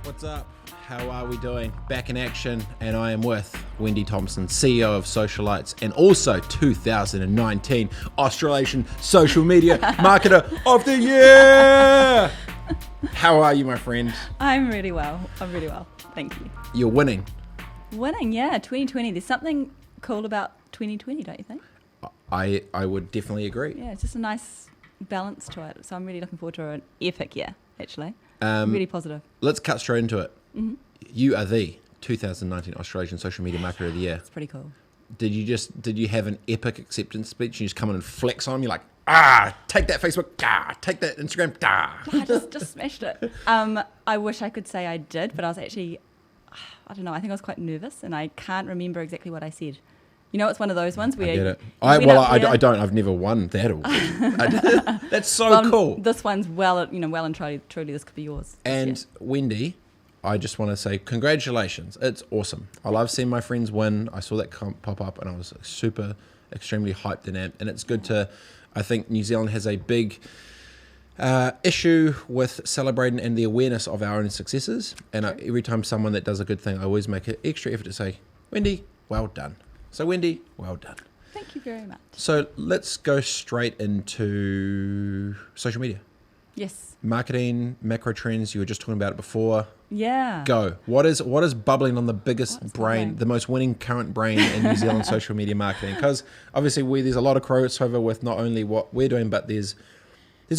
What's up? How are we doing? Back in action, and I am with Wendy Thompson, CEO of Socialites, and also 2019 Australasian Social Media Marketer of the Year. How are you, my friend? I'm really well. Thank you. You're winning. Winning, yeah. 2020. There's something cool about 2020, don't you think? I would definitely agree. Yeah, it's just a nice balance to it. So I'm really looking forward to an epic year, actually. Really positive. Let's cut straight into it. Mm-hmm. You are the 2019 Australasian Social Media Marketer of the Year. It's pretty cool. Did you have an epic acceptance speech? You just come in and flex on them? You're like, take that Facebook, take that Instagram, I just smashed it. I wish I could say I did, but I was actually, I don't know, I think I was quite nervous and I can't remember exactly what I said. You know, it's one of those ones where... I get it. I don't. I've never won that award. That's so cool. This one's well and truly this could be yours. And Wendy, I just want to say congratulations. It's awesome. I love seeing my friends win. I saw that pop up and I was extremely hyped and amped. And it's good to... I think New Zealand has a big issue with celebrating and the awareness of our own successes. And every time someone that does a good thing, I always make an extra effort to say, Wendy, well done. So Wendy, well done. Thank you very much. So let's go straight into social media. Yes. Marketing, macro trends, you were just talking about it before. Yeah. Go. What is bubbling on the biggest brain, the most winning current brain in New Zealand social media marketing? Because obviously there's a lot of crossover with not only what we're doing, but there's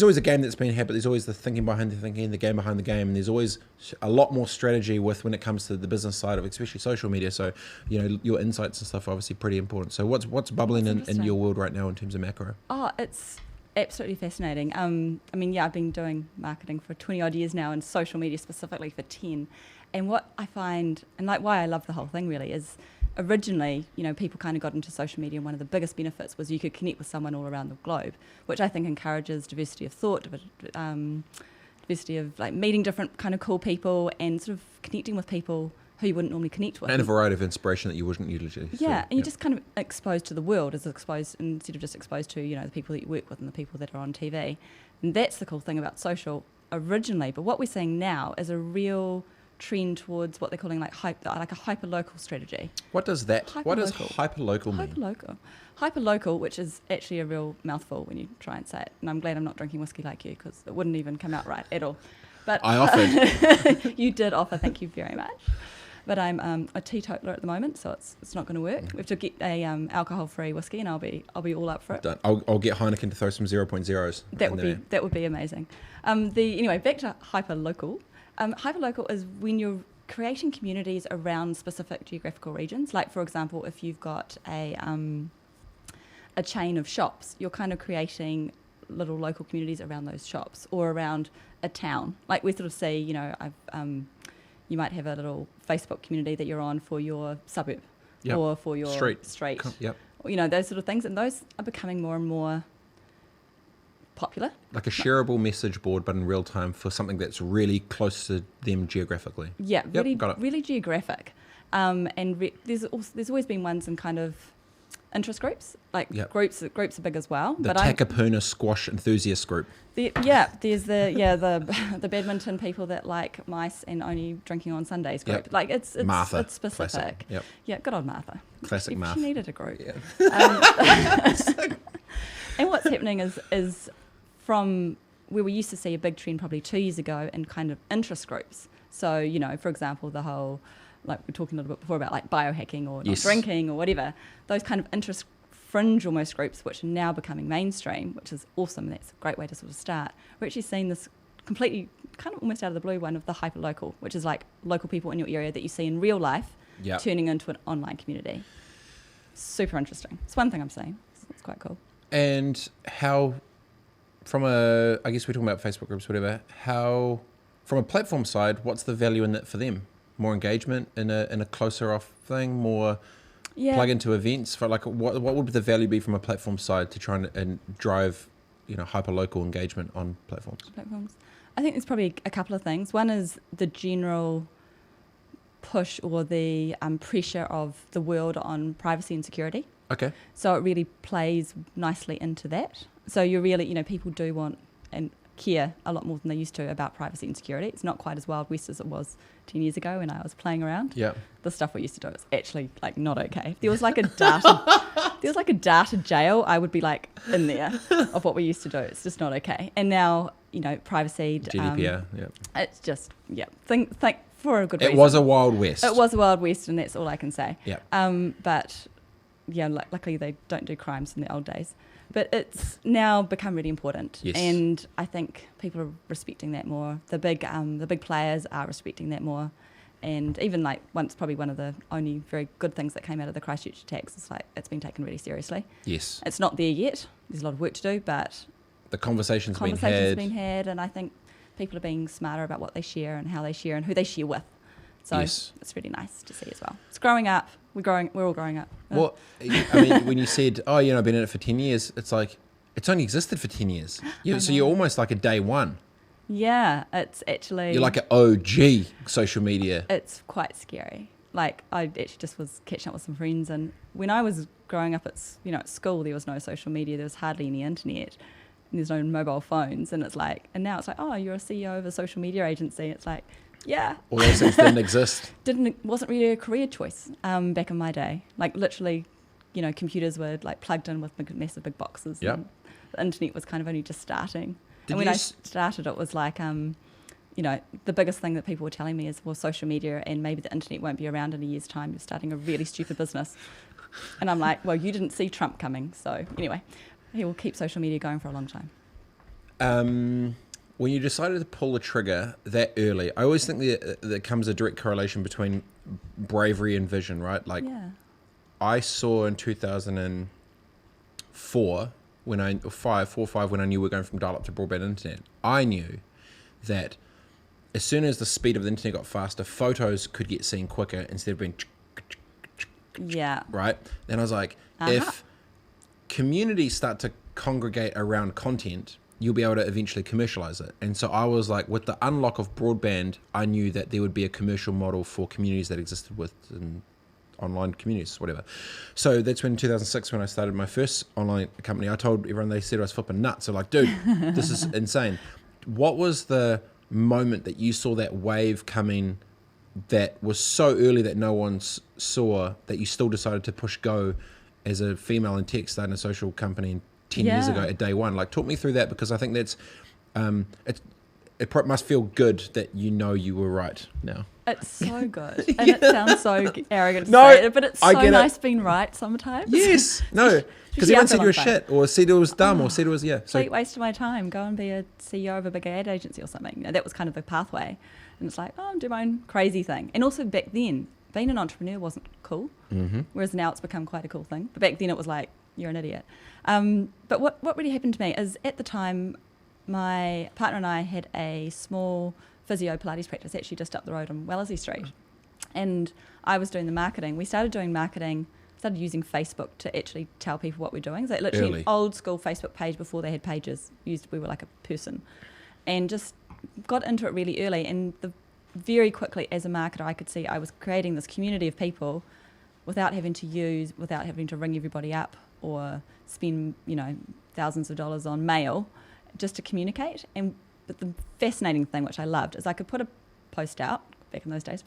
always a game that's been had, but there's always the thinking behind the thinking, the game behind the game, and there's always a lot more strategy when it comes to the business side of especially social media. So, your insights and stuff are obviously pretty important. So what's bubbling in your world right now in terms of macro? Oh, it's absolutely fascinating. I've been doing marketing for 20 odd years now and social media specifically for 10. And what I find, and like why I love the whole thing really, is originally, people kind of got into social media and one of the biggest benefits was you could connect with someone all around the globe, which I think encourages diversity of thought, diversity of like meeting different kind of cool people and sort of connecting with people who you wouldn't normally connect with. And a variety of inspiration that you wouldn't usually see. Yeah, and you're just kind of exposed to the world instead of just exposed to, the people that you work with and the people that are on TV. And that's the cool thing about social originally. But what we're seeing now is a real trend towards what they're calling like a hyperlocal strategy. What does that? What does hyperlocal mean? Hyperlocal, which is actually a real mouthful when you try and say it. And I'm glad I'm not drinking whiskey like you because it wouldn't even come out right at all. But I offered. You did offer. Thank you very much. But I'm a teetotaler at the moment, so it's not going to work. We have to get a alcohol-free whiskey, and I'll be all up for it. Done. I'll get Heineken to throw some 0.0s. That would be amazing. Anyway, back to hyperlocal. Hyperlocal is when you're creating communities around specific geographical regions. Like, for example, if you've got a chain of shops, you're kind of creating little local communities around those shops or around a town. Like we sort of see, you might have a little Facebook community that you're on for your suburb or for your street. Yep. Those sort of things. And those are becoming more and more popular. Like a shareable message board, but in real time for something that's really close to them geographically. Yeah, really geographic. There's always been ones in kind of interest groups. Groups are big as well. The Takapuna squash enthusiast group. There's the badminton people that like mice and only drinking on Sundays group. Yep. Like it's Martha, it's specific. classic. Yep. Yeah, good old Martha. Classic Martha. She needed a group. Yeah. And what's happening is from where we used to see a big trend probably 2 years ago in kind of interest groups. So, you know, for example, the whole, like we were talking a little bit before about like biohacking or not drinking or whatever, those kind of interest fringe almost groups, which are now becoming mainstream, which is awesome. That's a great way to sort of start. We're actually seeing this completely, kind of almost out of the blue one of the hyperlocal, which is like local people in your area that you see in real life turning into an online community. Super interesting. It's one thing I'm saying. It's quite cool. And how, from a, I guess we're talking about Facebook groups, whatever, how, from a platform side, what's the value in that for them? More engagement in a closer off thing, more plug into events for like, what would the value be from a platform side to try and drive, you know, hyperlocal engagement on platforms? I think there's probably a couple of things. One is the general push or the pressure of the world on privacy and security. Okay. So it really plays nicely into that. So you're really, you know, people do want and care a lot more than they used to about privacy and security. It's not quite as Wild West as it was 10 years ago when I was playing around. Yeah. The stuff we used to do was actually like not okay. If there was like a data jail, I would be like in there of what we used to do. It's just not okay. And now, you know, privacy. GDPR, It's just, think for a good reason. It was a Wild West. It was a Wild West, and that's all I can say. Yeah. But yeah, luckily they don't do crimes in the old days. But it's now become really important, and I think people are respecting that more. The big players are respecting that more, and even like probably one of the only very good things that came out of the Christchurch attacks is like it's been taken really seriously. Yes, it's not there yet. There's a lot of work to do, but the conversation's been had, and I think people are being smarter about what they share and how they share and who they share with. So it's really nice to see as well. It's growing up. We're all growing up. Well, I mean, when you said, oh, you know, I've been in it for 10 years, it's like, it's only existed for 10 years. So you're almost like a day one. Yeah, it's actually... You're like an OG social media. It's quite scary. Like, I actually just was catching up with some friends, and when I was growing up at school, there was no social media, there was hardly any internet, and there's no mobile phones, and now it's like, oh, you're a CEO of a social media agency. It's like, yeah. All those things didn't exist. Wasn't really a career choice back in my day. Like literally, you know, computers were like plugged in with massive big boxes. Yeah. The internet was kind of only just starting. I started, it was like, you know, the biggest thing that people were telling me is, well, social media and maybe the internet won't be around in a year's time. You're starting a really stupid business. And I'm like, well, you didn't see Trump coming. So anyway, he will keep social media going for a long time. When you decided to pull the trigger that early, I always think there comes a direct correlation between bravery and vision, right? Like, I saw in 2004, when I knew we were going from dial-up to broadband internet, I knew that as soon as the speed of the internet got faster, photos could get seen quicker instead of being right? Then I was like, if communities start to congregate around content, you'll be able to eventually commercialize it. And so I was like, with the unlock of broadband, I knew that there would be a commercial model for communities that existed within online communities, whatever. So that's when 2006, when I started my first online company, I told everyone, they said I was flipping nuts. They're like, dude, this is insane. What was the moment that you saw that wave coming that was so early that no one saw, that you still decided to push go as a female in tech starting a social company 10 years ago at day one? Like, talk me through that, because I think that's it must feel good that you know you were right now. It's so good, and it sounds so arrogant to say it, but it's so nice being right sometimes. Yes, no, because everyone said you were shit, or said it was dumb, or said it was complete waste of my time. Go and be a CEO of a big ad agency or something. You know, that was kind of the pathway, and it's like, oh, do my own crazy thing. And also back then, being an entrepreneur wasn't cool, whereas now it's become quite a cool thing. But back then it was like, you're an idiot. But what really happened to me is, at the time, my partner and I had a small physio Pilates practice actually just up the road on Wellesley Street. And I was doing the marketing. We started doing marketing, started using Facebook to actually tell people what we're doing. So literally an old school Facebook page before they had pages. We were like a person. And just got into it really early. And very quickly, as a marketer, I could see I was creating this community of people without having to ring everybody up or spend, you know, thousands of dollars on mail just to communicate. But the fascinating thing, which I loved, is I could put a post out, back in those days,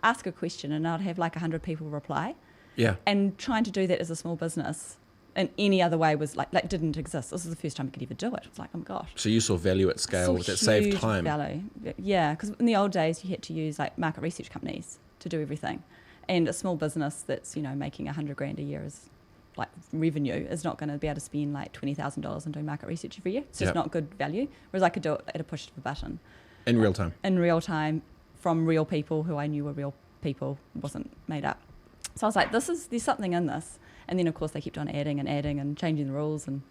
ask a question, and I'd have like 100 people reply. Yeah. And trying to do that as a small business in any other way was like didn't exist. This was the first time I could ever do it. It was like, oh my gosh. So you saw value at scale that saved time. Value. Yeah, because in the old days you had to use like market research companies to do everything, and a small business that's making $100,000 a year is like revenue is not going to be able to spend like $20,000 on doing market research every year. It's just not good value. Whereas I could do it at a push of a button. In real time. In real time, from real people who I knew were real people, wasn't made up. So I was like, there's something in this. And then of course they kept on adding and changing the rules, and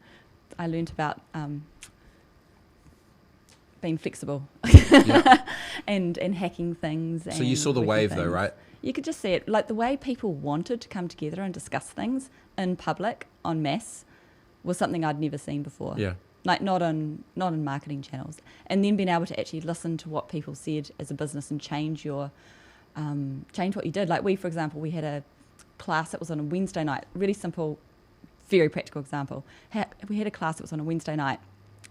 I learned about being flexible and hacking things. So you saw the wave though, right? You could just see it, like the way people wanted to come together and discuss things in public, en masse, was something I'd never seen before. Yeah. Like not in marketing channels. And then being able to actually listen to what people said as a business and change what you did. Like we, for example, we had a class that was on a Wednesday night, really simple, very practical example. We had a class that was on a Wednesday night,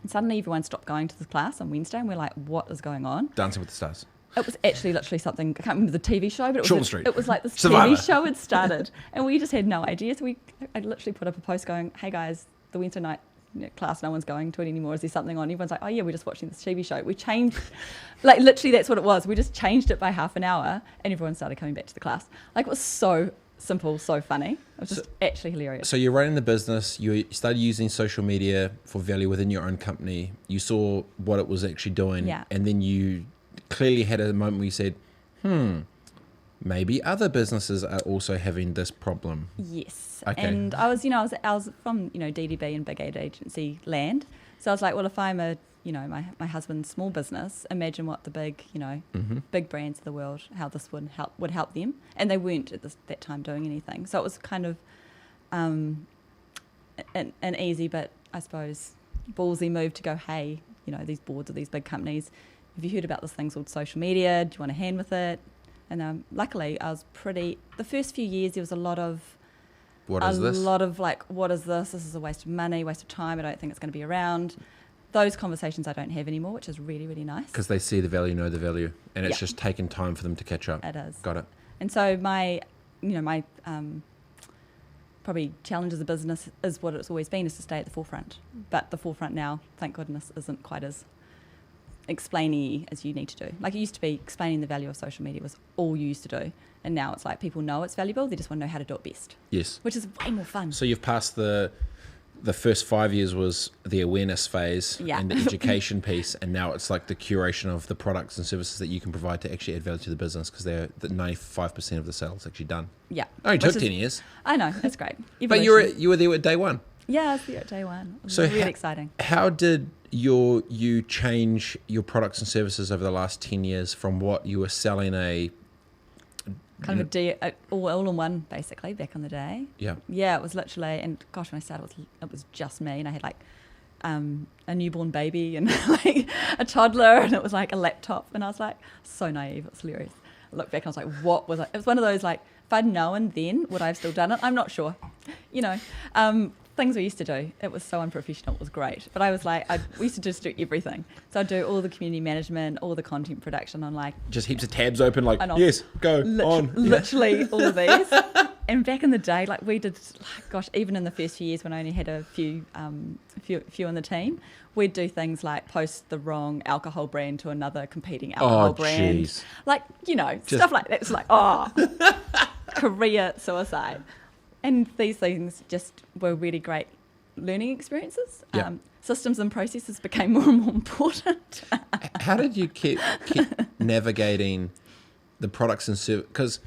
and suddenly everyone stopped going to the class on Wednesday, and we're like, what is going on? Dancing with the Stars. It was actually literally something, I can't remember the TV show, but it was like this Survivor. TV show had started, and we just had no idea. So I literally put up a post going, hey guys, the Wednesday night class, no one's going to it anymore. Is there something on? Everyone's like, oh yeah, we're just watching this TV show. We changed, like literally that's what it was. We just changed it by half an hour, and everyone started coming back to the class. Like it was so simple, so funny. It was just actually hilarious. So you're running the business, you started using social media for value within your own company. You saw what it was actually doing, and then you clearly had a moment where you said, maybe other businesses are also having this problem. Yes. Okay. And I was from, DDB and big ad agency land. So I was like, well, if I'm my husband's small business, imagine what the big, big brands of the world, how this would help them. And they weren't at that time doing anything. So it was kind of an easy, but I suppose ballsy move to go, hey, these boards of these big companies, have you heard about this thing called social media? Do you want a hand with it? And luckily, I was the first few years, there was a lot of like, what is this? This is a waste of money, waste of time. I don't think it's going to be around. Those conversations I don't have anymore, which is really, really nice. Because they see the value, know the value, and it's just taken time for them to catch up. It is. Got it. And so my probably challenge as a business is what it's always been, is to stay at the forefront. But the forefront now, thank goodness, isn't quite as explainy as you need to do. Like it used to be, explaining the value of social media was all you used to do, and now it's like people know it's valuable, they just want to know how to do it best. Yes. Which is way more fun. So you've passed the first 5 years was the awareness phase and the education piece, and now it's like the curation of the products and services that you can provide to actually add value to the business, because they're the 95% of the sales actually done. Yeah. Only took 10 years. I know, it's great. But you were there at day one. Yeah, I was there at day one. It was so really exciting. How did you change your products and services over the last 10 years from what you were selling kind of all in one, basically, back in the day. Yeah. Yeah, it was literally, and gosh, when I started, it was just me, and I had like a newborn baby and like a toddler, and it was like a laptop, and I was like, so naive, it's hilarious. I look back and I was like, what was it? It was one of those like, if I'd known then, would I have still done it? I'm not sure. Things we used to do. It was so unprofessional. It was great. But I was like, we used to just do everything. So I'd do all the community management, all the content production on like... Just heaps of tabs open, like, yes, go, on. Literally all of these. And back in the day, like we did, gosh, even in the first few years when I only had a few in the team, we'd do things like post the wrong alcohol brand to another competing alcohol brand. Geez. Like, stuff like that. It's like, career suicide. And these things just were really great learning experiences. Yep. Systems and processes became more and more important. How did you keep navigating the products and services? Because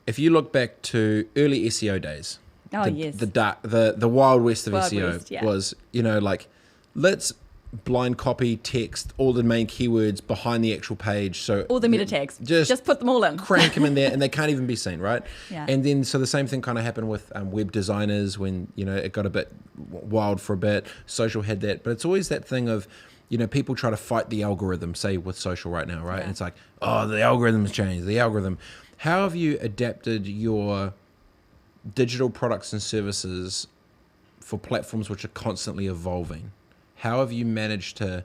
if you look back to early SEO days, the wild west of SEO was, like, let's blind copy text all the main keywords behind the actual page, so all the meta tags, just put them all in, crank them in there, and they can't even be seen, right? Yeah. And then so the same thing kind of happened with web designers when it got a bit wild for a bit. Social had that, but it's always that thing of people try to fight the algorithm, say with social right now, right? Yeah. And it's like, the algorithm's changed, the algorithm. How have you adapted your digital products and services for platforms which are constantly evolving? How have you managed to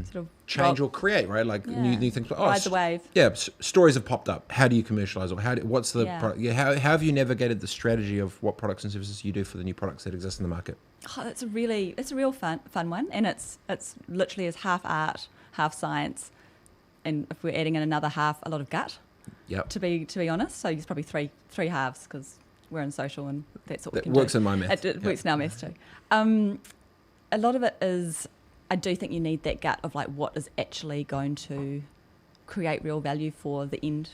sort of change or create, right? Like new things. Ride the wave. Yeah, stories have popped up. How do you commercialize, or what's the product? Yeah, how have you navigated the strategy of what products and services you do for the new products that exist in the market? Oh, it's a real fun one, and it's literally is half art, half science, and if we're adding in another half, a lot of gut. Yep. To be honest, so it's probably three halves because we're in social and that's what we can works do. in my math. It works in our math too. A lot of it is, I do think you need that gut of like what is actually going to create real value for the end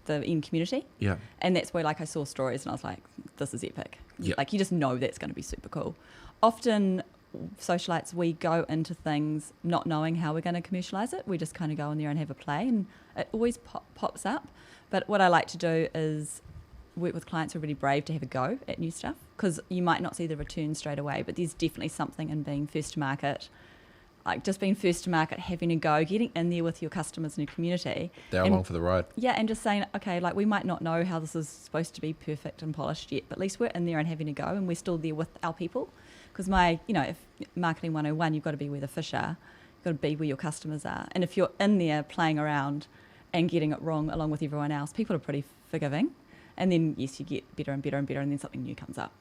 community. Yeah. And that's where like I saw stories and I was like, this is epic. Yep. Like you just know that's going to be super cool. Often socialites, we go into things not knowing how we're going to commercialise it. We just kind of go in there and have a play and it always pops up. But what I like to do is work with clients who are really brave to have a go at new stuff because you might not see the return straight away, but there's definitely something in being first to market, like just being first to market, having a go, getting in there with your customers and your community. They're along for the ride. Yeah, and just saying, okay, like we might not know how this is supposed to be perfect and polished yet, but at least we're in there and having a go and we're still there with our people. Because if marketing 101, you've got to be where the fish are, you've got to be where your customers are. And if you're in there playing around and getting it wrong along with everyone else, people are pretty forgiving. And then, yes, you get better and better and better, and then something new comes up.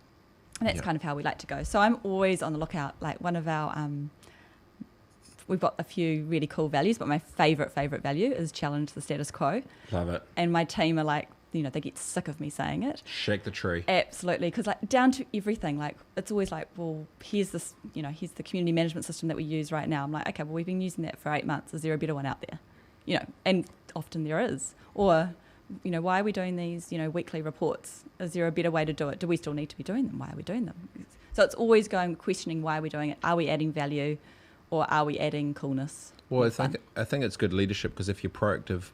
And that's kind of how we like to go. So I'm always on the lookout. Like one of our, we've got a few really cool values, but my favourite value is challenge the status quo. Love it. And my team are like, they get sick of me saying it. Shake the tree. Absolutely. Because like down to everything, like it's always like, well, here's this, here's the community management system that we use right now. I'm like, okay, well, we've been using that for 8 months. Is there a better one out there? And often there is. Or, why are we doing these, weekly reports? Is there a better way to do it? Do we still need to be doing them? Why are we doing them? So it's always questioning why are we doing it? Are we adding value or are we adding coolness? Well, I think it's good leadership because if you're proactive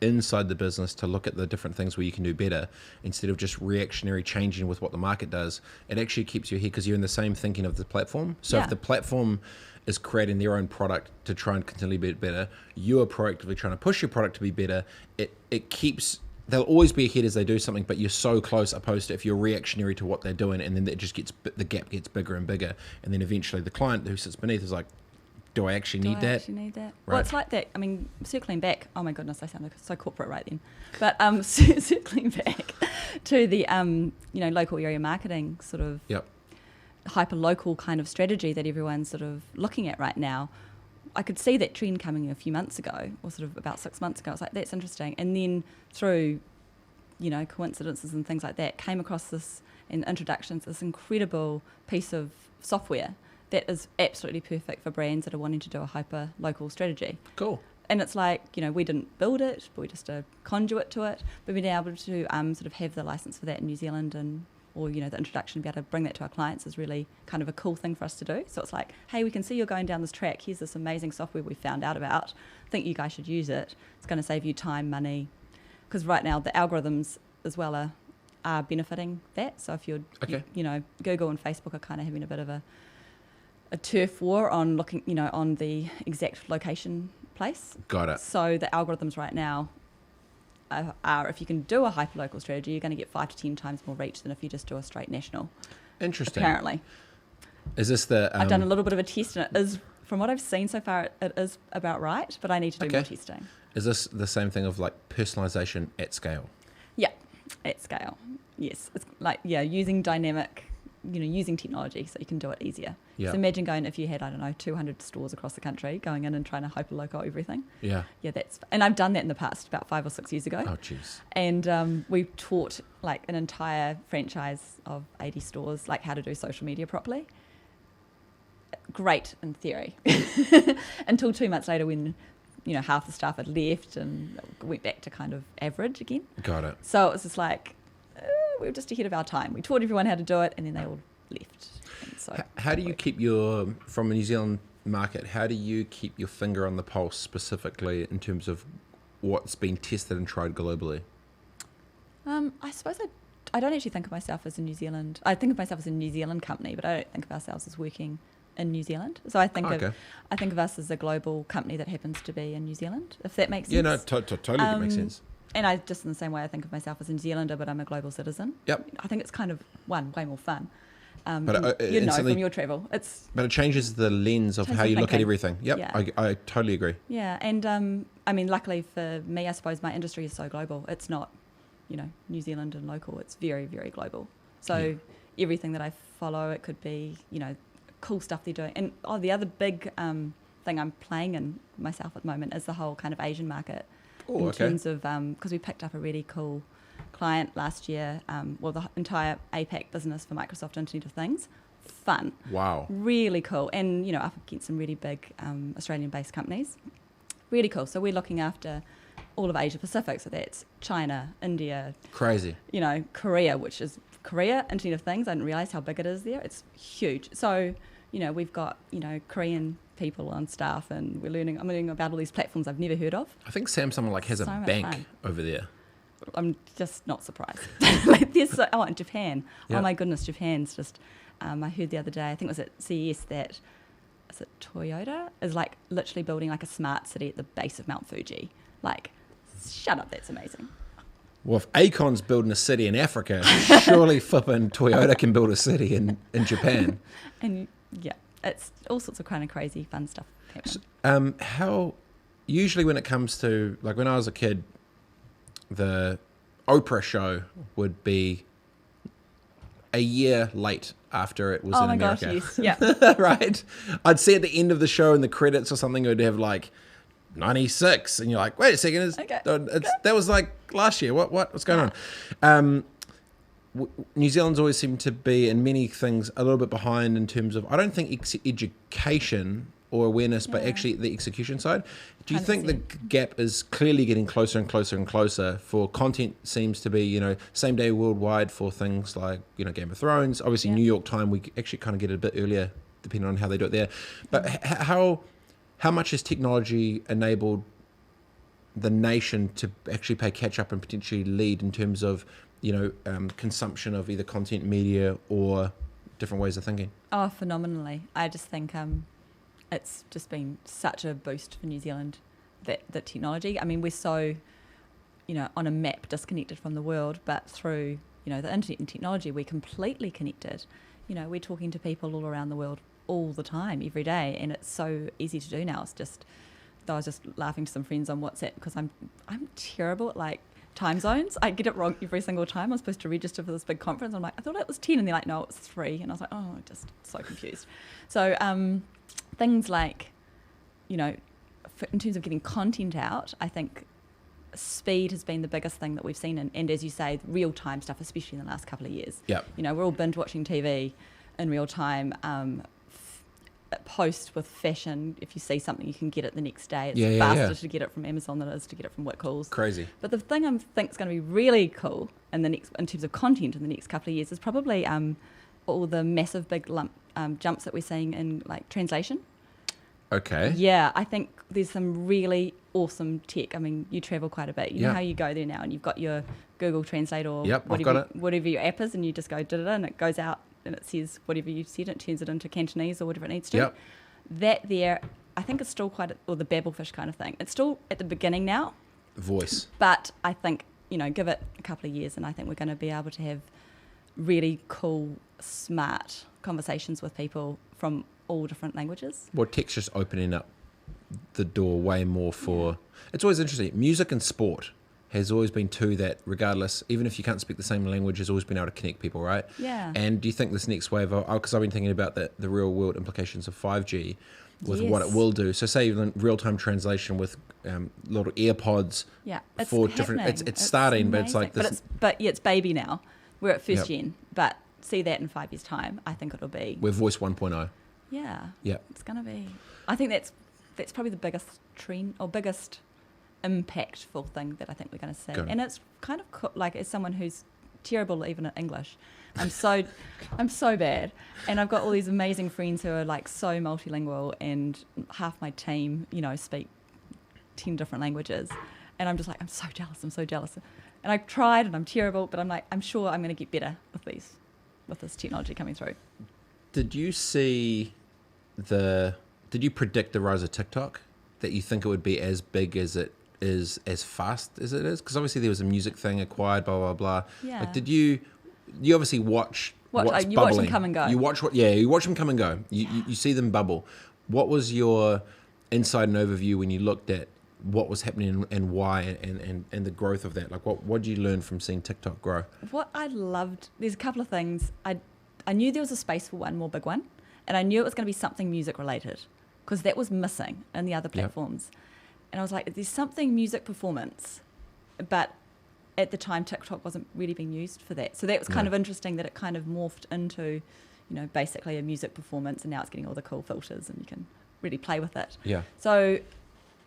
inside the business to look at the different things where you can do better instead of just reactionary changing with what the market does, it actually keeps you here because you're in the same thinking of the platform. So if the platform is creating their own product to try and continually be better, you are proactively trying to push your product to be better, it keeps, they'll always be ahead as they do something, but you're so close opposed to if you're reactionary to what they're doing, and then it just the gap gets bigger and bigger, and then eventually the client who sits beneath is like, do I actually need that? Right. Well, it's like that. I mean, circling back. Oh my goodness, I sound so corporate right then. But circling back to the local area marketing sort of hyper-local kind of strategy that everyone's sort of looking at right now. I could see that trend coming a few months ago, or sort of about 6 months ago. I was like, that's interesting. And then through, coincidences and things like that, came across this in introductions, this incredible piece of software that is absolutely perfect for brands that are wanting to do a hyper-local strategy. Cool. And it's like, we didn't build it, but we just a conduit to it. But being able to sort of have the license for that in New Zealand or the introduction, be able to bring that to our clients is really kind of a cool thing for us to do. So it's like, hey, we can see you're going down this track. Here's this amazing software we found out about. I think you guys should use it. It's going to save you time, money. Because right now the algorithms as well are benefiting that. So if you're, Google and Facebook are kind of having a bit of a turf war on looking, on the exact location place. Got it. So the algorithms right now are if you can do a hyperlocal strategy, you're going to get 5 to 10 times more reach than if you just do a straight national. Interesting. Apparently. Is this the... I've done a little bit of a test and it is, from what I've seen so far, it is about right, but I need to do more testing. Is this the same thing of like personalization at scale? Yeah, at scale. Yes. It's like, using dynamic... using technology so you can do it easier. Yeah. So imagine if you had, 200 stores across the country, going in and trying to hyperlocal everything. Yeah. Yeah, and I've done that in the past, about 5 or 6 years ago. Oh, jeez. And we taught like an entire franchise of 80 stores, like how to do social media properly. Great in theory. Until 2 months later when, half the staff had left and went back to kind of average again. Got it. So it was just like, we were just ahead of our time. We taught everyone how to do it, and then they all left. And so how do you keep from a New Zealand market, how do you keep your finger on the pulse specifically in terms of what's been tested and tried globally? I suppose I don't actually think of myself as a New Zealand. I think of myself as a New Zealand company, but I don't think of ourselves as working in New Zealand. So I think of us as a global company that happens to be in New Zealand, if that makes sense. Yeah, no, totally makes sense. And I just in the same way I think of myself as a New Zealander, but I'm a global citizen. Yep. I think it's kind of way more fun. But you know from your travel. But it changes the lens of Changes how you the look at thinking. everything. Yep, Yeah. I totally agree. Yeah, and I mean, luckily for me, I suppose my industry is so global. It's not, New Zealand and local. It's very, very global. So everything that I follow, it could be, cool stuff they're doing. And the other big thing I'm playing in myself at the moment is the whole kind of Asian market. Oh, okay. Terms of, because we picked up a really cool client last year, the entire APAC business for Microsoft Internet of Things. Fun. Wow. Really cool. And, up against some really big Australian-based companies. Really cool. So we're looking after all of Asia Pacific. So that's China, India. Crazy. Korea, which is Korea, Internet of Things. I didn't realise how big it is there. It's huge. So, we've got, Korean people on staff, and I'm learning about all these platforms I've never heard of. I think Samsung has a So much bank fun. over there. I'm just not surprised. And Japan. Yeah. Oh my goodness, Japan's just. I heard the other day, I think it was at CES, that is it Toyota is literally building a smart city at the base of Mount Fuji. Shut up, that's amazing. Well, if Akon's building a city in Africa, surely flipping Toyota can build a city in Japan. And yeah, it's all sorts of kind of crazy, fun stuff happening. How usually when it comes to when I was a kid, the Oprah show would be a year late after it was in America. Oh my gosh, yes, yeah. Right? I'd see at the end of the show in the credits or something, it would have 96, and you're like, wait a second, that was last year. What's going on? New Zealand's always seemed to be in many things a little bit behind in terms of, I don't think education or awareness, but actually the execution side. Do you 100%. think the gap is clearly getting closer and closer and closer? For content seems to be, same day worldwide for things like, Game of Thrones. Obviously, New York time, we actually kind of get it a bit earlier, depending on how they do it there. But how much has technology enabled the nation to actually play catch up and potentially lead in terms of, consumption of either content, media, or different ways of thinking? Oh, phenomenally. I just think it's just been such a boost for New Zealand, that technology. I mean, we're so, on a map disconnected from the world, but through, the internet and technology, we're completely connected. We're talking to people all around the world all the time, every day, and it's so easy to do now. It's just, I was just laughing to some friends on WhatsApp because I'm terrible at time zones. I get it wrong every single time. I'm supposed to register for this big conference. I'm like, I thought it was 10, and they're like, no, it's 3. And I was like, oh, just so confused. So things like, in terms of getting content out, I think speed has been the biggest thing that we've seen. And as you say, real-time stuff, especially in the last couple of years. Yep. We're all binge-watching TV in real time. Post with fashion, if you see something, you can get it the next day. It's faster to get it from Amazon than it is to get it from Whitcoulls. Crazy. But the thing I think is going to be really cool in terms of content in the next couple of years is probably all the massive big jumps that we're seeing in translation. Okay. Yeah, I think there's some really awesome tech. I mean, you travel quite a bit. You know how you go there now and you've got your Google Translate or whatever your app is, and you just go da-da-da, and it goes out and it says whatever you said, it turns it into Cantonese or whatever it needs to. Yep. That there, I think it's still or the Babelfish kind of thing. It's still at the beginning now. Voice. But I think, give it a couple of years and I think we're going to be able to have really cool, smart conversations with people from all different languages. Well, tech's just opening up the door way more for... It's always interesting. Music and sport has always been two that, regardless, even if you can't speak the same language, has always been able to connect people, right? Yeah. And do you think this next wave of... Because I've been thinking about the real world implications of 5G with what it will do. So say even real-time translation with little AirPods for different... It's starting, amazing. but it's like this... But it's baby now. We're at first gen. But see that in 5 years' time, I think it'll be... We're Voice 1.0. Yeah. Yeah. It's going to be... I think that's probably the biggest trend or biggest impactful thing that I think we're going to see. And it's kind of as someone who's terrible even at English, I'm so bad, and I've got all these amazing friends who are so multilingual, and half my team speak 10 different languages, and I'm just I'm so jealous, and I tried and I'm terrible, but I'm sure I'm going to get better with this technology coming through. Did you predict the rise of TikTok, that you think it would be as big as it is, as fast as it is? Because obviously there was a music thing acquired, blah, blah, blah. Yeah. Did you obviously watch What's you bubbling? watch them come and go. You watch them come and go. You see them bubble. What was your insight and overview when you looked at what was happening and why and the growth of that? Like what did you learn from seeing TikTok grow? What I loved, there's a couple of things. I knew there was a space for one more big one, and I knew it was going to be something music related, because that was missing in the other platforms. Yep. And I was like, there's something music performance, but at the time TikTok wasn't really being used for that. So that was kind of interesting that it kind of morphed into, basically a music performance, and now it's getting all the cool filters and you can really play with it. Yeah. So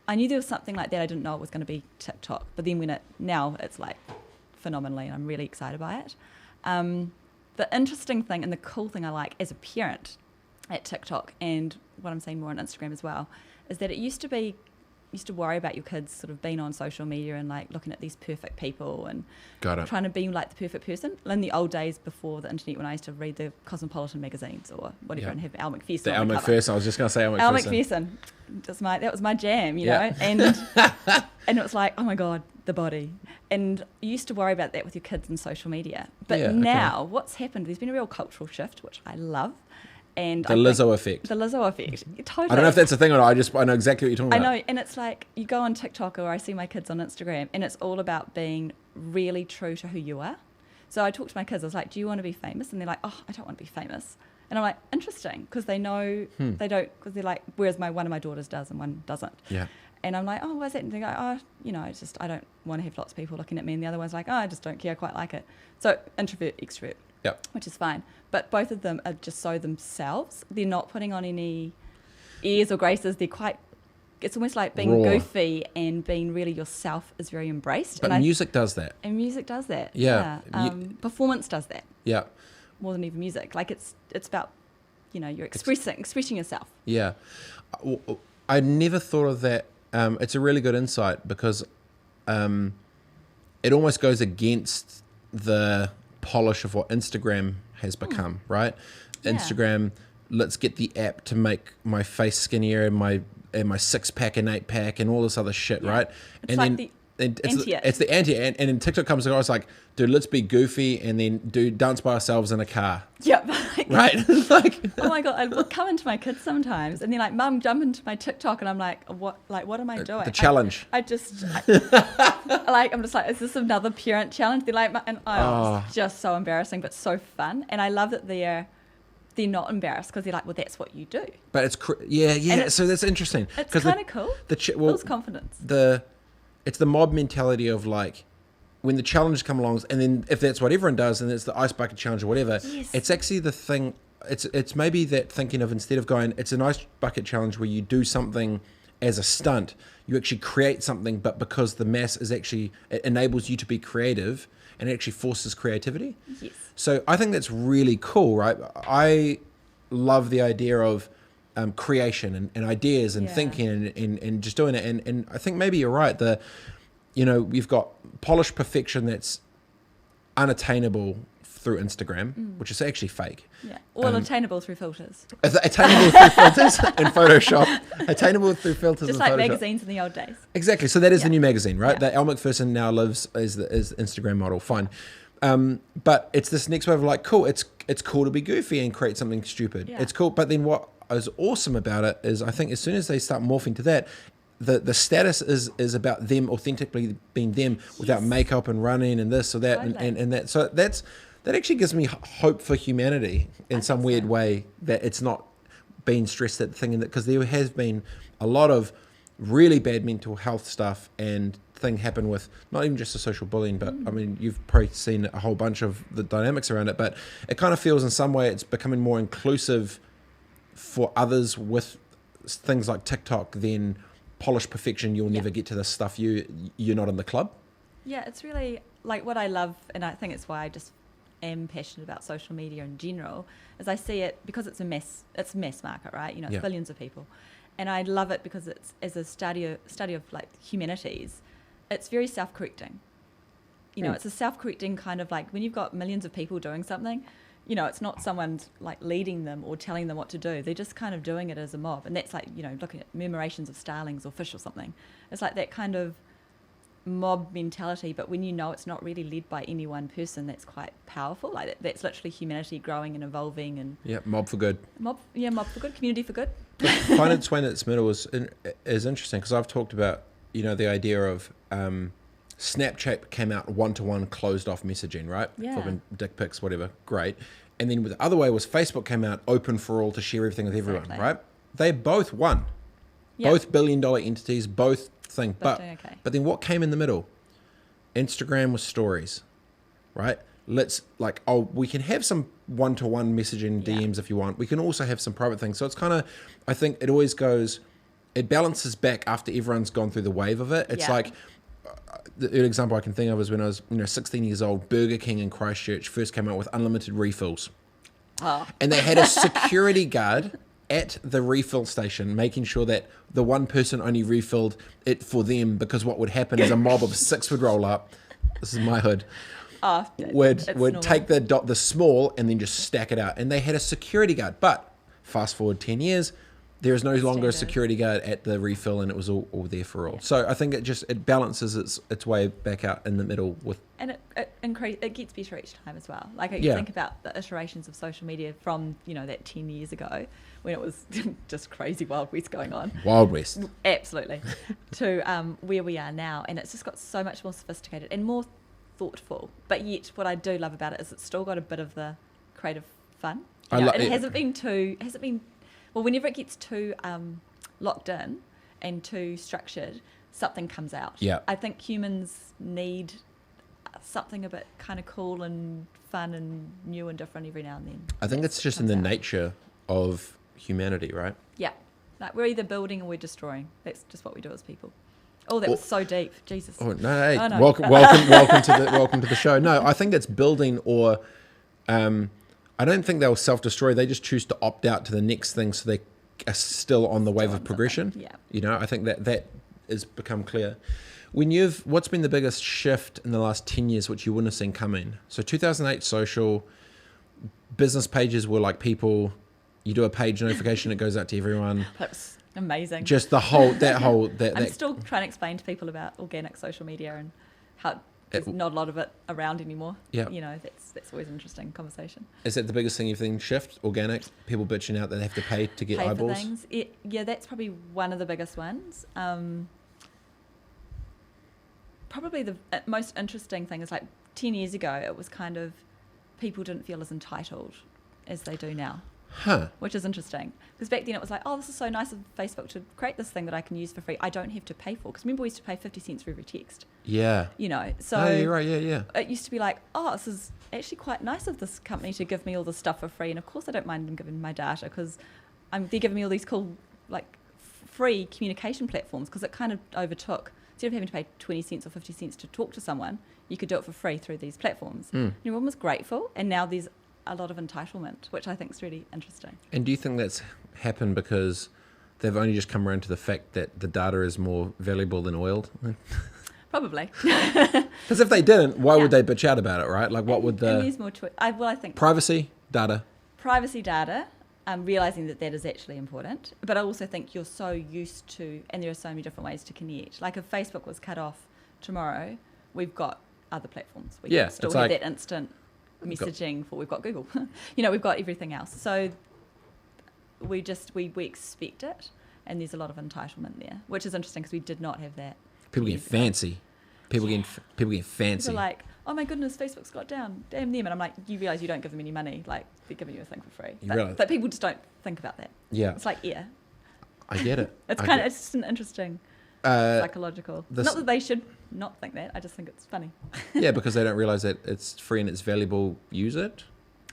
I knew there was something like that. I didn't know it was going to be TikTok, but then now it's like phenomenally, and I'm really excited by it. The interesting thing and the cool thing I like as a parent at TikTok, and what I'm seeing more on Instagram as well, is that it used to worry about your kids sort of being on social media and like looking at these perfect people and trying to be like the perfect person. In the old days before the internet, when I used to read the Cosmopolitan magazines or whatever, and have Elle Macpherson. The Elle Macpherson. I was just going to say Elle Macpherson. Elle Macpherson. That was my jam, you know, and and it was like, oh my God, the body. And you used to worry about that with your kids and social media. But now what's happened, there's been a real cultural shift, which I love. And the Lizzo effect. The Lizzo effect. Totally. I don't know if that's a thing or not. I know exactly what you're talking about. I know. And it's like, you go on TikTok, or I see my kids on Instagram, and it's all about being really true to who you are. So I talk to my kids, I was like, do you want to be famous? And they're like, oh, I don't want to be famous. And I'm like, interesting, because they know they don't, because they're like, whereas one of my daughters does and one doesn't. Yeah. And I'm like, oh, why is that? And they go, oh, I don't want to have lots of people looking at me. And the other one's like, oh, I just don't care, I quite like it. So introvert, extrovert. Yep. Which is fine. But both of them are just so themselves. They're not putting on any airs or graces. It's almost like being raw, goofy, and being really yourself is very embraced. But music does that. And music does that. Yeah. Performance does that. Yeah. More than even music. Like it's about, you're expressing yourself. Yeah. I never thought of that. It's a really good insight, because it almost goes against the polish of what Instagram has become, right? Yeah. Instagram, let's get the app to make my face skinnier and my 6-pack and 8-pack and all this other shit, right? It's and like then it's the anti, and then TikTok comes along, it's like, dude, let's be goofy and then dance by ourselves in a car. Yep. Right? Like, oh my God, I will come into my kids sometimes, and they're like, Mum, jump into my TikTok, and I'm like, what am I doing? The challenge. I'm just like, is this another parent challenge? They're like, it's just so embarrassing, but so fun. And I love that they're not embarrassed, because they're like, well, that's what you do. But it's so that's interesting. It's kind of cool. Builds confidence. It's the mob mentality of like, when the challenges come along, and then if that's what everyone does, and it's the ice bucket challenge or whatever, it's actually the thing. It's maybe that thinking of, instead of going, it's an ice bucket challenge where you do something as a stunt, you actually create something, but because the mass is actually, it enables you to be creative, and it actually forces creativity. Yes. So I think that's really cool, right? I love the idea of creation and ideas and thinking and just doing it. And I think maybe you're right. We've got polished perfection that's unattainable through Instagram, which is actually fake. Yeah, or attainable through filters. Attainable through filters in Photoshop. Attainable through filters just in like Photoshop. Magazines in the old days. Exactly. So that is the new magazine, right? That Elle Macpherson now lives as the Instagram model. Fine. But it's this next wave of like, cool, it's cool to be goofy and create something stupid. Yeah. It's cool. But then what is awesome about it is, I think as soon as they start morphing to that, the status is about them authentically being them without makeup and running and this or that and that. So that actually gives me hope for humanity in some weird way, that it's not being stressed at the thing, because there has been a lot of really bad mental health stuff and thing happen with not even just the social bullying, but I mean, you've probably seen a whole bunch of the dynamics around it, but it kind of feels in some way it's becoming more inclusive for others with things like TikTok than polished perfection. You'll never get to this stuff. You're not in the club. Yeah, it's really like what I love, and I think it's why I just am passionate about social media in general, is I see it because it's a mass market, right? It's billions of people, and I love it because it's, as a study of like humanities, it's very self-correcting. It's a self-correcting kind of like, when you've got millions of people doing something, it's not someone like leading them or telling them what to do. They're just kind of doing it as a mob. And that's like, looking at commemorations of starlings or fish or something. It's like that kind of mob mentality, but when you know it's not really led by any one person, that's quite powerful. Like that's literally humanity growing and evolving, and mob for good. Mob for good, community for good. Finding its way in its middle is interesting, because I've talked about, the idea of Snapchat came out one-to-one closed off messaging, right? Yeah. Fucking dick pics, whatever, great. And then the other way was Facebook came out open for all to share everything with everyone, Exactly. right? They both won. Yep. Both billion-dollar entities, both thing. Both doing okay. But then what came in the middle? Instagram was stories, right? We can have some one-to-one messaging DMs if you want. We can also have some private things. So it's kind of, I think it always goes, it balances back after everyone's gone through the wave of it. It's like, the example I can think of is when I was 16 years old, Burger King in Christchurch first came out with unlimited refills. Oh. And they had a security guard at the refill station making sure that the one person only refilled it for them, because what would happen is a mob of 6 would roll up. This is my hood. Would take the small and then just stack it out. And they had a security guard. But fast forward 10 years, there is no longer a security guard at the refill, and it was all there for all. Yeah. So I think it balances its way back out in the middle with. And it gets better each time as well. Like you think about the iterations of social media from that 10 years ago when it was just crazy Wild West going on. Wild West. Absolutely. To where we are now, and it's just got so much more sophisticated and more thoughtful. But yet, what I do love about it is it's still got a bit of the creative fun. It hasn't been. Well, whenever it gets too locked in and too structured, something comes out. Yeah. I think humans need something a bit kind of cool and fun and new and different every now and then. I think it's just in the nature of humanity, right? Yeah. Like we're either building or we're destroying. That's just what we do as people. Oh, that was so deep. Jesus. Oh no! Hey, no. Welcome to the show. No, I think it's building or. I don't think they'll self-destroy. They just choose to opt out to the next thing, so they are still on the wave of progression. Yeah. I think that has become clear. What's been the biggest shift in the last 10 years, which you wouldn't have seen coming? So 2008 social, business pages were like people, you do a page notification, it goes out to everyone. That's amazing. Just I'm still trying to explain to people about organic social media and how there's not a lot of it around anymore. Yeah. That's always an interesting conversation. Is that the biggest thing you've seen shift? Organic? People bitching out that they have to pay to get eyeballs? For things. That's probably one of the biggest ones. Probably the most interesting thing is like 10 years ago, it was kind of people didn't feel as entitled as they do now. Huh. Which is interesting. Because back then it was like, oh, this is so nice of Facebook to create this thing that I can use for free. I don't have to pay for. Because remember, we used to pay 50 cents for every text. Yeah. So. Oh, you're right. Yeah. It used to be like, oh, this is actually quite nice of this company to give me all this stuff for free. And of course, I don't mind them giving my data because they're giving me all these cool, like, free communication platforms, because it kind of overtook. Instead of having to pay 20 cents or 50 cents to talk to someone, you could do it for free through these platforms. And everyone was grateful. And now there's a lot of entitlement, which I think is really interesting. And do you think that's happened because they've only just come around to the fact that the data is more valuable than oil? Probably. Because if they didn't, why would they bitch out about it, right? Like, what would the... And there's more choice. I think... Privacy data, realising that is actually important. But I also think you're so used to, and there are so many different ways to connect. Like if Facebook was cut off tomorrow, we've got other platforms. We can still have that instant messaging we've got Google. We've got everything else. So we expect it, and there's a lot of entitlement there, which is interesting because we did not have that. People getting fancy. People getting fancy. People are like, oh my goodness, Facebook's got down. Damn them. And I'm like, you realise you don't give them any money. Like, they're giving you a thing for free. But people just don't think about that. Yeah. It's like, I get it. It's just an interesting psychological. Not that they should not think that. I just think it's funny. Yeah, because they don't realise that it's free and it's valuable. Use it.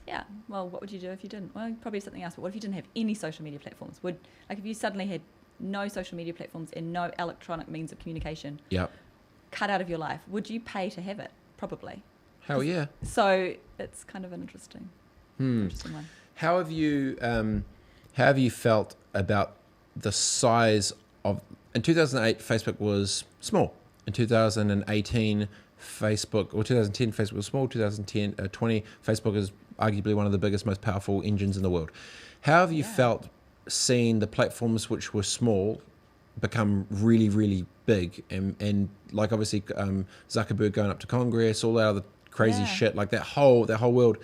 Yeah. Well, what would you do if you didn't? Well, probably something else. But what if you didn't have any social media platforms? If you suddenly had no social media platforms and no electronic means of communication cut out of your life, would you pay to have it? Probably. Hell yeah. So it's kind of an interesting one. How have you felt about the size of... In 2008, Facebook was small. In 2018, Facebook, or 2010, Facebook was small. 2020, Facebook is arguably one of the biggest, most powerful engines in the world. How have you felt seeing the platforms which were small become really, really big, and like obviously Zuckerberg going up to Congress, all that other crazy shit, like that whole world.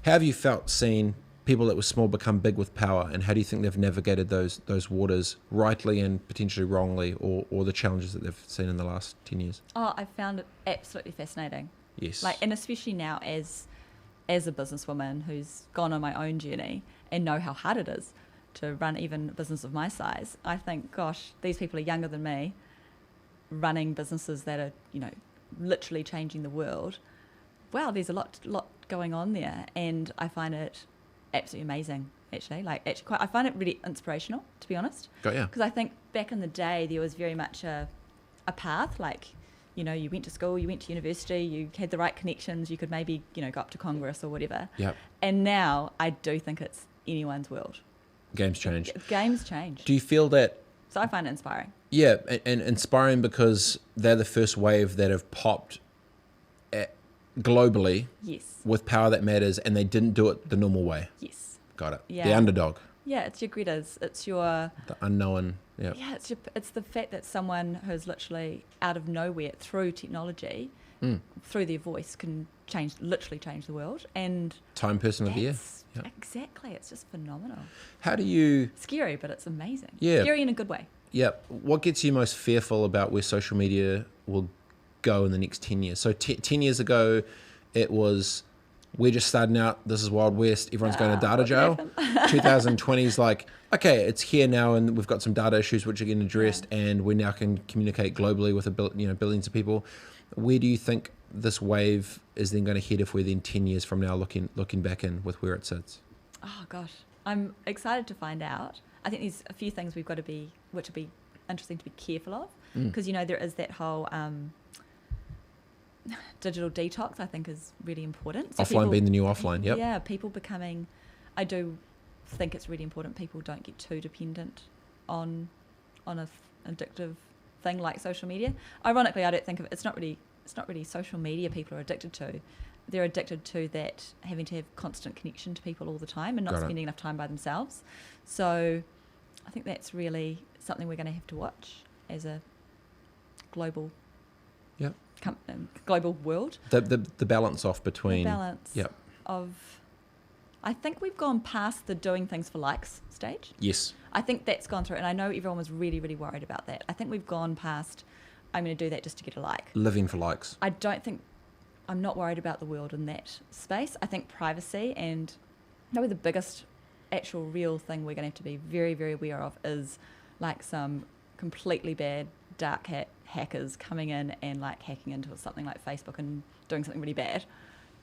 How have you felt seeing people that were small become big with power, and how do you think they've navigated those waters rightly and potentially wrongly, or the challenges that they've seen in the last 10 years? Oh, I found it absolutely fascinating. Yes. Like, and especially now as a businesswoman who's gone on my own journey and know how hard it is to run even a business of my size, I think, gosh, these people are younger than me, running businesses that are, literally changing the world. Wow, there's a lot going on there, and I find it absolutely amazing, actually. I find it really inspirational, to be honest. Got ya. Because I think back in the day, there was very much a path, like, you went to school, you went to university, you had the right connections, you could maybe, go up to Congress or whatever. Yep. And now I do think it's anyone's world. Games change. Games change. Do you feel that? So I find it inspiring. Yeah, and inspiring because they're the first wave that have popped globally. Yes. With power that matters, and they didn't do it the normal way. Yes. Got it. Yeah. The underdog. Yeah, it's your Greta's. It's your... The unknown. Yeah. Yeah, it's the fact that someone who's literally out of nowhere through technology, through their voice, can literally change the world. And Time Person of the Year. Yep. Exactly. It's just phenomenal. How do you... Scary, but it's amazing. Yeah. Scary in a good way. Yeah. What gets you most fearful about where social media will go in the next 10 years? So 10 years ago, it was, we're just starting out, this is Wild West, everyone's going to data jail. 2020 is like, okay, it's here now, and we've got some data issues which are getting addressed, and we now can communicate globally with billions of people. Where do you think this wave is then going to head if we're then 10 years from now looking back in with where it sits? Oh gosh, I'm excited to find out. I think there's a few things which will be interesting to be careful of, because there is that whole digital detox. I think is really important. So Offline being the new offline. Yep. Yeah, people becoming. I do think it's really important people don't get too dependent on a addictive thing like social media. Ironically, I don't think of it. It's not really social media people are addicted to. They're addicted to that, having to have constant connection to people all the time and not spending enough time by themselves. So I think that's really something we're going to have to watch as a global global world. The balance off between... The balance of... I think we've gone past the doing things for likes stage. Yes. I think that's gone through, and I know everyone was really, really worried about that. I think we've gone past, I'm going to do that just to get a like. Living for likes. I'm not worried about the world in that space. I think privacy, and probably the biggest actual real thing we're going to have to be very, very aware of is like some completely bad dark hat hackers coming in and like hacking into something like Facebook and doing something really bad.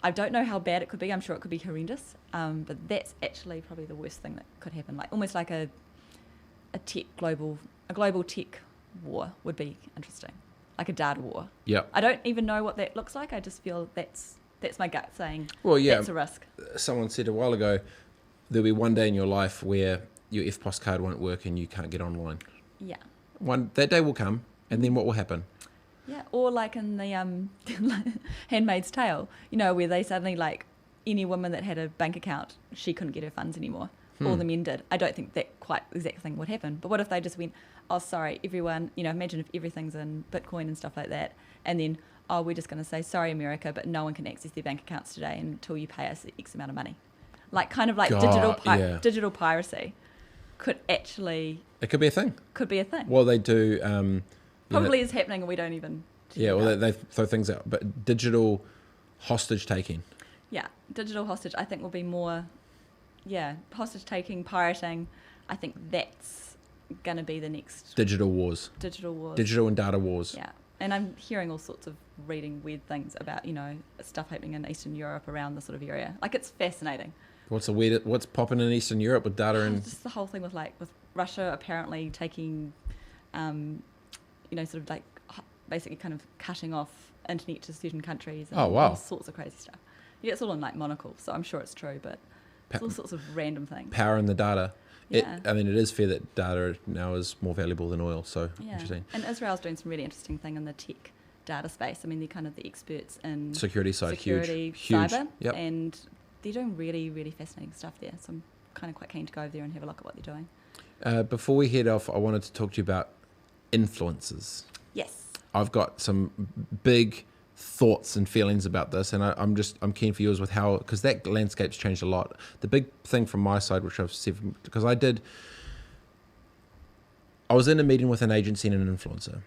I don't know how bad it could be. I'm sure it could be horrendous. But that's actually probably the worst thing that could happen. Like almost like a global tech war would be interesting. Like a data war. Yeah. I don't even know what that looks like. I just feel that's my gut saying that's a risk. Someone said a while ago, there'll be one day in your life where your EFTPOS card won't work and you can't get online. Yeah. That day will come, and then what will happen? Yeah, or like in the Handmaid's Tale, where they suddenly, like, any woman that had a bank account, she couldn't get her funds anymore. All the men did. I don't think that quite exact thing would happen. But what if they just went, oh, sorry, everyone, imagine if everything's in Bitcoin and stuff like that, and then, oh, we're just going to say, sorry, America, but no one can access their bank accounts today until you pay us X amount of money. Like, kind of like digital piracy could actually... It could be a thing. Could be a thing. Well, they do... Probably is happening and we don't even... Yeah, well, they throw things out. But digital hostage taking. Yeah, digital hostage, I think will be more... Yeah, hostage taking, pirating. I think that's going to be the next... Digital wars. Digital and data wars. Yeah. And I'm hearing all sorts of reading weird things about, stuff happening in Eastern Europe around this sort of area. Like, it's fascinating. What's popping in Eastern Europe with data and... Just the whole thing with Russia apparently taking... sort of like basically kind of cutting off internet to certain countries and all sorts of crazy stuff. Yeah, it's all in like Monocle, so I'm sure it's true, but it's all sorts of random things. Power in the data. Yeah. It is fair that data now is more valuable than oil, so interesting. And Israel's doing some really interesting thing in the tech data space. I mean, they're kind of the experts in security side, huge. Cyber, yep. And they're doing really, really fascinating stuff there. So I'm kind of quite keen to go over there and have a look at what they're doing. Before we head off, I wanted to talk to you about influencers. Yes. I've got some big thoughts and feelings about this, and I'm keen for yours with how, because that landscape's changed a lot. The big thing from my side, which I've said, because I was in a meeting with an agency and an influencer.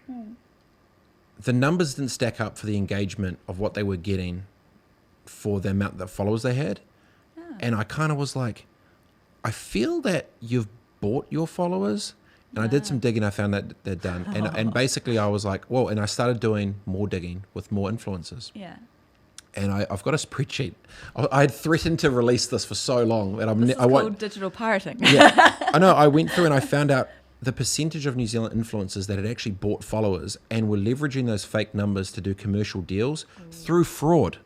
The numbers didn't stack up for the engagement of what they were getting for the amount of followers they had. And I kind of was like, I feel that you've bought your followers. And I did some digging. I found that they're done. And basically I was like, whoa. And I started doing more digging with more influencers. Yeah. And I've got a spreadsheet. I had threatened to release this for so long. And This is called digital pirating. Yeah. I know. I went through and I found out the percentage of New Zealand influencers that had actually bought followers and were leveraging those fake numbers to do commercial deals through fraud.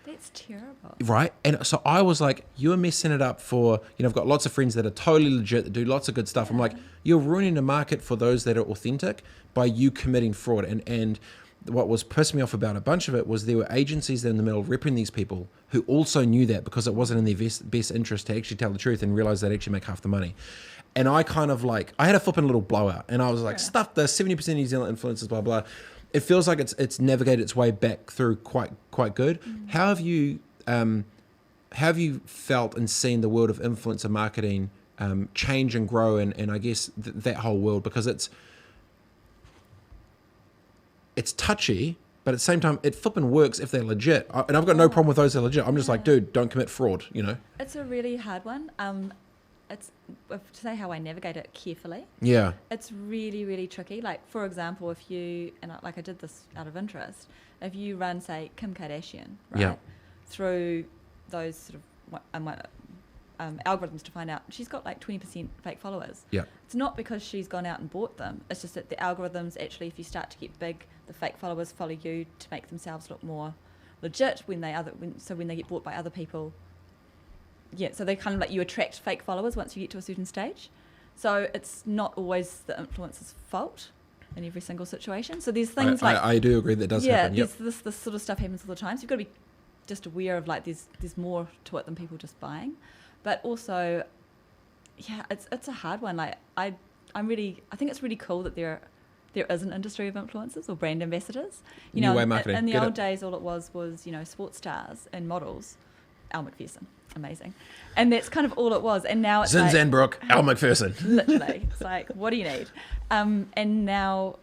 That's terrible. Right? And so I was like, you're messing it up for, I've got lots of friends that are totally legit, that do lots of good stuff. I'm like, you're ruining the market for those that are authentic by you committing fraud. And what was pissing me off about a bunch of it was there were agencies there in the middle repping these people who also knew that, because it wasn't in their best interest to actually tell the truth and realize they'd actually make half the money. And I kind of I had a flipping little blowout, and I was like, stuff this, 70% of New Zealand influencers, blah, blah. It feels like it's navigated its way back through quite good. How have you felt and seen the world of influencer marketing change and grow, and I guess that whole world, because it's touchy, but at the same time it flipping works if they're legit. And I've got no problem with those that are legit. I'm just like, dude, don't commit fraud, It's a really hard one. It's to say how I navigate it carefully. Yeah. It's really, really tricky. Like, for example, if you, and I did this out of interest, if you run, say, Kim Kardashian, right, through those sort of algorithms to find out she's got 20% fake followers. Yeah. It's not because she's gone out and bought them. It's just that the algorithms actually, if you start to get big, the fake followers follow you to make themselves look more legit when they get bought by other people. Yeah, so they kind of you attract fake followers once you get to a certain stage. So it's not always the influencer's fault in every single situation. So there's things I do agree that does happen. Yep. This sort of stuff happens all the time. So you've got to be just aware of there's more to it than people just buying. But also, yeah, it's a hard one. I think it's really cool that there is an industry of influencers or brand ambassadors. New way marketing. In the old days, all it was sports stars and models. Al McPherson, amazing, and that's kind of all it was. And now it's Zinzanbrook, Al McPherson. Literally, it's what do you need? And now,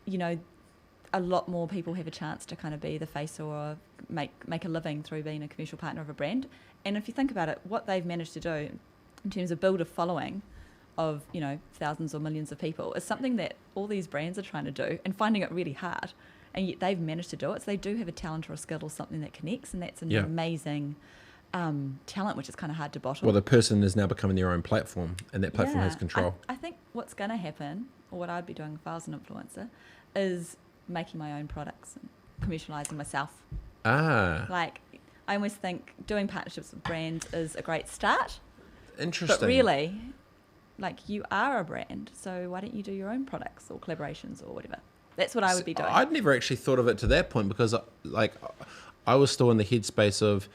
a lot more people have a chance to kind of be the face or make a living through being a commercial partner of a brand. And if you think about it, what they've managed to do in terms of build a following of thousands or millions of people is something that all these brands are trying to do and finding it really hard. And yet they've managed to do it. So they do have a talent or a skill or something that connects, and that's an amazing talent, which is kind of hard to bottle. Well, the person is now becoming their own platform, and that platform has control. I think what's going to happen, or what I'd be doing if I was an influencer, is making my own products and commercializing myself. I almost think doing partnerships with brands is a great start. Interesting. But really, you are a brand, so why don't you do your own products or collaborations or whatever? That's what I would be doing. I'd never actually thought of it to that point, because I was still in the headspace of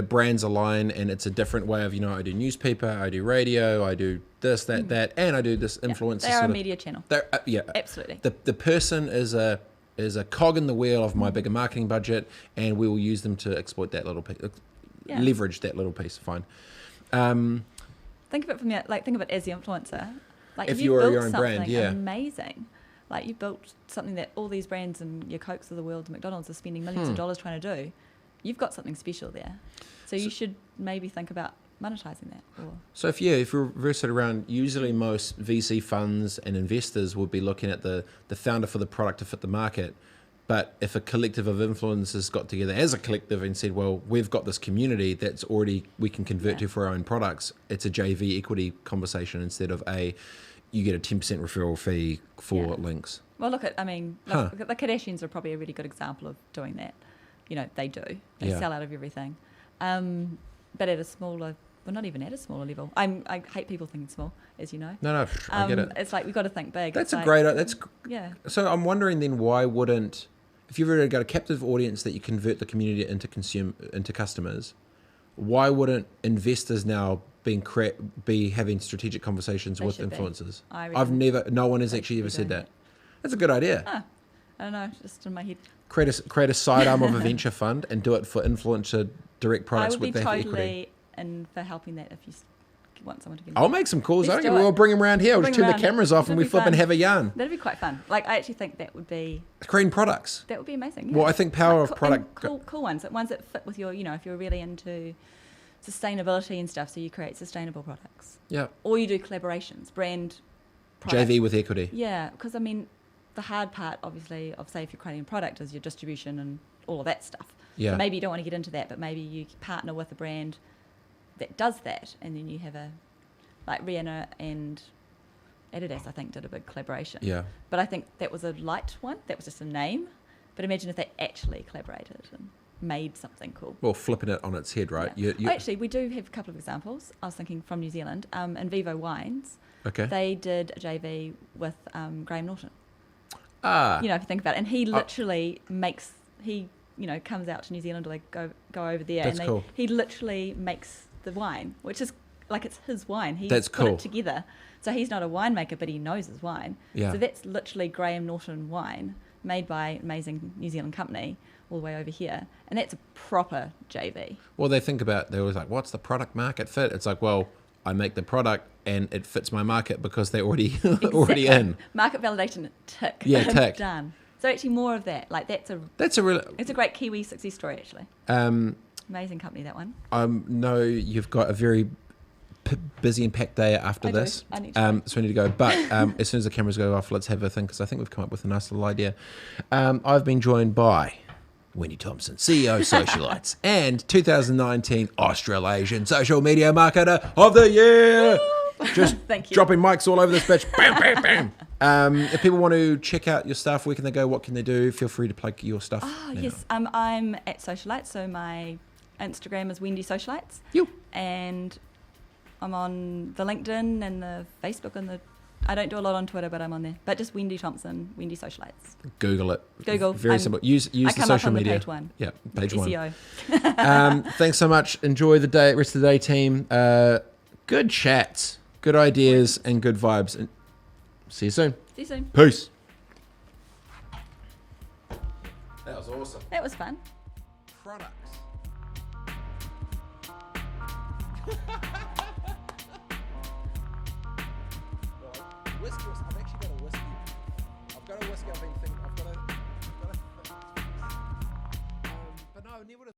brands align, and it's a different way of, I do newspaper, I do radio, I do this, that, and I do this influencer. They are a media channel. Absolutely. The person is a cog in the wheel of my bigger marketing budget, and we will use them to exploit that little piece, leverage that little piece. Fine. Think of it think of it as the influencer. If you are your own brand, amazing. You built something that all these brands and your Cokes of the world and McDonald's are spending millions of dollars trying to do. You've got something special there. So you should maybe think about monetizing that. So if you reverse it around, usually most VC funds and investors would be looking at the founder for the product to fit the market. But if a collective of influencers got together as a collective and said, well, we've got this community that's already we can convert to for our own products, it's a JV equity conversation instead of you get a 10% referral fee for links. Well, the Kardashians are probably a really good example of doing that. They do. They sell out of everything. But at a smaller, not even at a smaller level. I hate people thinking small, as you know. No, I get it. It's we've got to think big. That's So I'm wondering then, why wouldn't, if you've already got a captive audience that you convert the community into customers, why wouldn't investors now be having strategic conversations with influencers? No one has actually ever said that. That's a good idea. I don't know, just in my head. Create a sidearm of a venture fund and do it for influencer direct products with their equity. I would be totally in for helping that if you want someone to get I'll make some calls. Let's do We'll it. bring them around here. We'll just turn the cameras off and we flip fun. and have a yarn. That'd be quite fun. Like, I actually think that would be... Creating products. That would be amazing. Yeah. Well, I think power of product... Cool ones. Ones that fit with your, if you're really into sustainability and stuff, so you create sustainable products. Yeah. Or you do collaborations, brand products. JV with equity. Yeah, because, the hard part, obviously, of, say, if you're creating a product is your distribution and all of that stuff. Yeah. So maybe you don't want to get into that, but maybe you partner with a brand that does that, and then you have like Rihanna and Adidas, I think, did a big collaboration. Yeah. But I think that was a light one. That was just a name. But imagine if they actually collaborated and made something cool. Well, flipping it on its head, right? Yeah. Actually, we do have a couple of examples. I was thinking from New Zealand. In Vivo Wines, they did a JV with Graham Norton. Ah. If you think about it. And he literally comes out to New Zealand, or they go over there. That's and cool. He literally makes the wine, which is like it's his wine. He That's put cool. it together. So he's not a winemaker, but he knows his wine. Yeah. So that's literally Graham Norton wine, made by an amazing New Zealand company, all the way over here. And that's a proper JV. Well, they always like, what's the product market fit? It's like, well, I make the product and it fits my market because they're already in. Market validation, tick. Yeah, tick. Done. So actually more of that. Like it's a great Kiwi success story, actually. Amazing company, that one. I know you've got a very busy and packed day after this. I need to so we need to go. But as soon as the cameras go off, let's have a thing, because I think we've come up with a nice little idea. I've been joined by Wendy Thompson, CEO Socialites, and 2019 Australasian Social Media Marketer of the Year. Just Thank you. Dropping mics all over this bitch. Bam, bam, bam. If people want to check out your stuff, where can they go? What can they do? Feel free to plug your stuff. Oh, yes. I'm at Socialites, so my Instagram is Wendy Socialites. You. And I'm on the LinkedIn and the Facebook and I don't do a lot on Twitter, but I'm on there. But just Wendy Thompson, Wendy Socialites. Google it. Google. Very simple. Use the social media. Page one. Yeah, page SEO. one. Thanks so much. Enjoy the day, rest of the day, team. Good chats, good ideas, and good vibes. And see you soon. See you soon. Peace. That was awesome. That was fun. Products. Whiskey. I've actually got a whiskey. I've got a whiskey. I've been thinking. But no, I never.